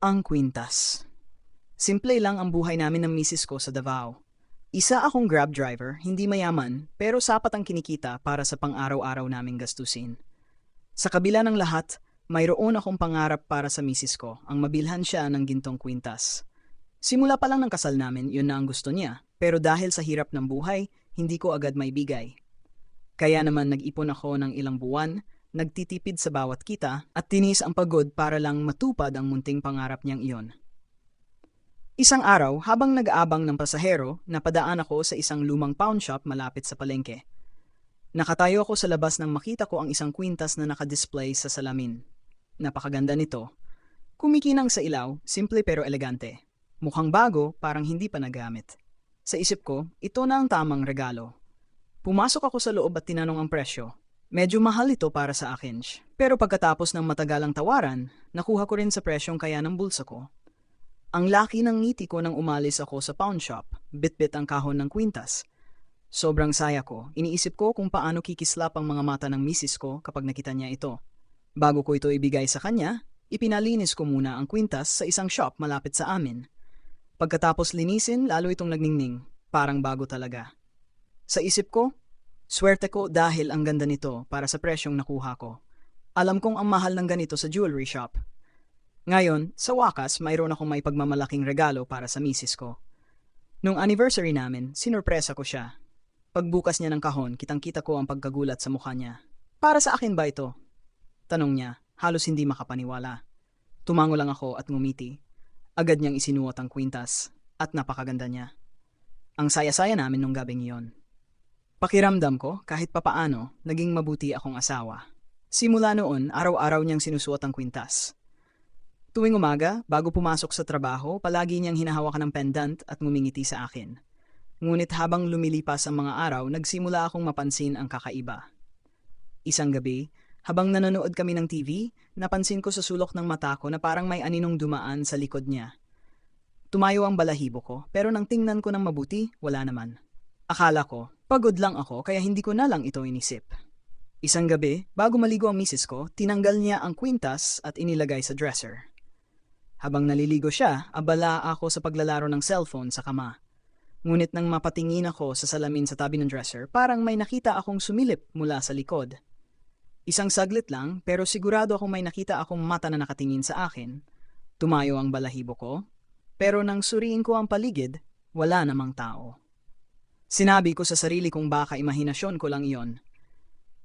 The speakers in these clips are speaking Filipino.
Ang kwintas. Simple lang ang buhay namin ng misis ko sa Davao. Isa akong grab driver, hindi mayaman, pero sapat ang kinikita para sa pang-araw-araw naming gastusin. Sa kabila ng lahat, mayroon akong pangarap para sa misis ko, ang mabilhan siya ng gintong kwintas. Simula pa lang ng kasal namin, yun na ang gusto niya, pero dahil sa hirap ng buhay, hindi ko agad maibigay. Kaya naman nag-ipon ako ng ilang buwan, nagtitipid sa bawat kita at tinis ang pagod para lang matupad ang munting pangarap niyang iyon. Isang araw, habang nag-aabang ng pasahero, napadaan ako sa isang lumang pawn shop malapit sa palengke. Nakatayo ako sa labas nang makita ko ang isang kwintas na nakadisplay sa salamin. Napakaganda nito. Kumikinang sa ilaw, simple pero elegante. Mukhang bago, parang hindi pa nagamit. Sa isip ko, ito na ang tamang regalo. Pumasok ako sa loob at tinanong ang presyo. Medyo mahal ito para sa akin. Pero pagkatapos ng matagalang tawaran, nakuha ko rin sa presyong kaya ng bulsa ko. Ang laki ng ngiti ko nang umalis ako sa pawn shop, bit-bit ang kahon ng kwintas. Sobrang saya ko, iniisip ko kung paano kikislap ang mga mata ng misis ko kapag nakita niya ito. Bago ko ito ibigay sa kanya, ipinalinis ko muna ang kwintas sa isang shop malapit sa amin. Pagkatapos linisin, lalo itong nagningning, parang bago talaga. Sa isip ko, swerte ko dahil ang ganda nito para sa presyong nakuha ko. Alam kong ang mahal ng ganito sa jewelry shop. Ngayon, sa wakas, mayroon akong may pagmamalaking regalo para sa misis ko. Nung anniversary namin, sinurpresa ko siya. Pagbukas niya ng kahon, kitang-kita ko ang pagkagulat sa mukha niya. Para sa akin ba ito? Tanong niya, halos hindi makapaniwala. Tumango lang ako at ngumiti. Agad niyang isinuot ang kwintas at napakaganda niya. Ang saya-saya namin nung gabing iyon. Pakiramdam ko, kahit papaano, naging mabuti akong asawa. Simula noon, araw-araw niyang sinusuot ang kwintas. Tuwing umaga, bago pumasok sa trabaho, palagi niyang hinahawakan ng pendant at ngumingiti sa akin. Ngunit habang lumilipas ang mga araw, nagsimula akong mapansin ang kakaiba. Isang gabi, habang nanonood kami ng TV, napansin ko sa sulok ng mata ko na parang may aninong dumaan sa likod niya. Tumayo ang balahibo ko, pero nang tingnan ko ng mabuti, wala naman. Akala ko, pagod lang ako kaya hindi ko na lang ito inisip. Isang gabi, bago maligo ang misis ko, tinanggal niya ang kwintas at inilagay sa dresser. Habang naliligo siya, abala ako sa paglalaro ng cellphone sa kama. Ngunit nang mapatingin ako sa salamin sa tabi ng dresser, parang may nakita akong sumilip mula sa likod. Isang saglit lang, pero sigurado akong may nakita akong mata na nakatingin sa akin. Tumayo ang balahibo ko, pero nang suriin ko ang paligid, wala namang tao. Sinabi ko sa sarili kong baka imahinasyon ko lang iyon.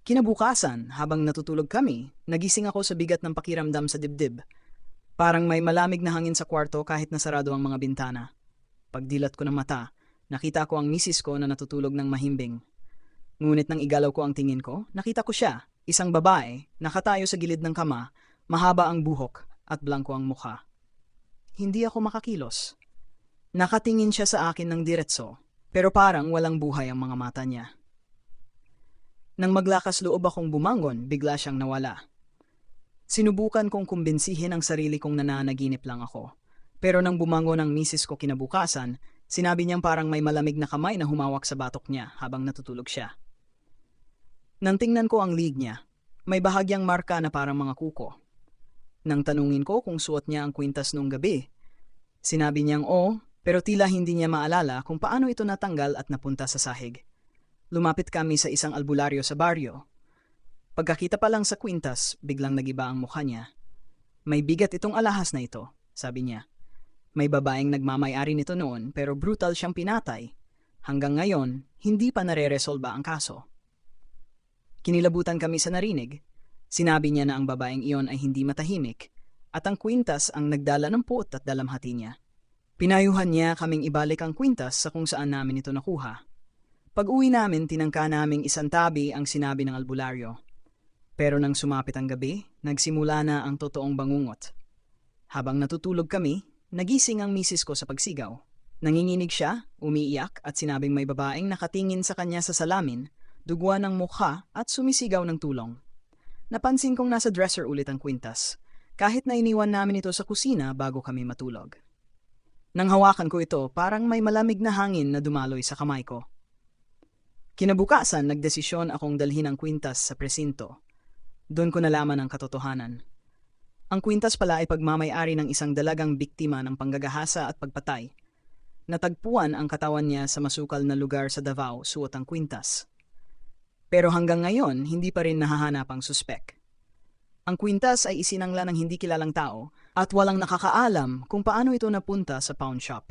Kinabukasan, habang natutulog kami, nagising ako sa bigat ng pakiramdam sa dibdib. Parang may malamig na hangin sa kwarto kahit nasarado ang mga bintana. Pagdilat ko ng mata, nakita ko ang misis ko na natutulog ng mahimbing. Ngunit nang igalaw ko ang tingin ko, nakita ko siya, isang babae, nakatayo sa gilid ng kama, mahaba ang buhok at blangko ang mukha. Hindi ako makakilos. Nakatingin siya sa akin ng diretso, pero parang walang buhay ang mga mata niya. Nang maglakas loob akong bumangon, bigla siyang nawala. Sinubukan kong kumbinsihin ang sarili kong nananaginip lang ako. Pero nang bumangon ang misis ko kinabukasan, sinabi niyang parang may malamig na kamay na humawak sa batok niya habang natutulog siya. Nang tingnan ko ang lig niya, may bahagyang marka na parang mga kuko. Nang tanungin ko kung suot niya ang kwintas nung gabi, sinabi niyang oo, pero tila hindi niya maalala kung paano ito natanggal at napunta sa sahig. Lumapit kami sa isang albularyo sa baryo. Pagkakita pa lang sa kwintas, biglang nagiba ang mukha niya. May bigat itong alahas na ito, sabi niya. May babaeng nagmamay-ari nito noon pero brutal siyang pinatay. Hanggang ngayon, hindi pa nare-resolba ang kaso. Kinilabutan kami sa narinig. Sinabi niya na ang babaeng iyon ay hindi matahimik at ang kwintas ang nagdala ng puot at dalamhati niya. Pinayuhan niya kaming ibalik ang kwintas sa kung saan namin ito nakuha. Pag-uwi namin, tinangka naming isantabi ang sinabi ng albularyo. Pero nang sumapit ang gabi, nagsimula na ang totoong bangungot. Habang natutulog kami, nagising ang misis ko sa pagsigaw. Nanginginig siya, umiiyak at sinabing may babaeng nakatingin sa kanya sa salamin, dugwa ng mukha at sumisigaw ng tulong. Napansin kong nasa dresser ulit ang kwintas, kahit na iniwan namin ito sa kusina bago kami matulog. Nang hawakan ko ito, parang may malamig na hangin na dumaloy sa kamay ko. Kinabukasan, nagdesisyon akong dalhin ang kwintas sa presinto. Doon ko nalaman ang katotohanan. Ang kwintas pala ay pagmamay-ari ng isang dalagang biktima ng panggagahasa at pagpatay. Natagpuan ang katawan niya sa masukal na lugar sa Davao suot ang kwintas. Pero hanggang ngayon, hindi pa rin nahahanap ang suspek. Ang kwintas ay isinangla ng hindi kilalang tao at walang nakakaalam kung paano ito napunta sa pawn shop.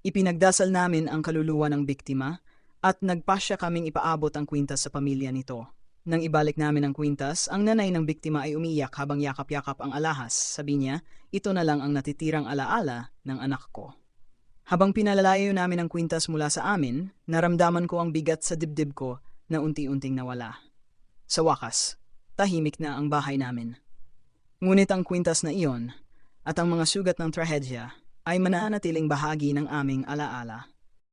Ipinagdasal namin ang kaluluwa ng biktima at nagpasya kaming ipaabot ang kwintas sa pamilya nito. Nang ibalik namin ang kwintas, ang nanay ng biktima ay umiiyak habang yakap-yakap ang alahas. Sabi niya, ito na lang ang natitirang alaala ng anak ko. Habang pinalalayo namin ang kwintas mula sa amin, naramdaman ko ang bigat sa dibdib ko na unti-unting nawala. Sa wakas, tahimik na ang bahay namin. Ngunit ang kwintas na iyon at ang mga sugat ng trahedya ay mananatiling bahagi ng aming alaala.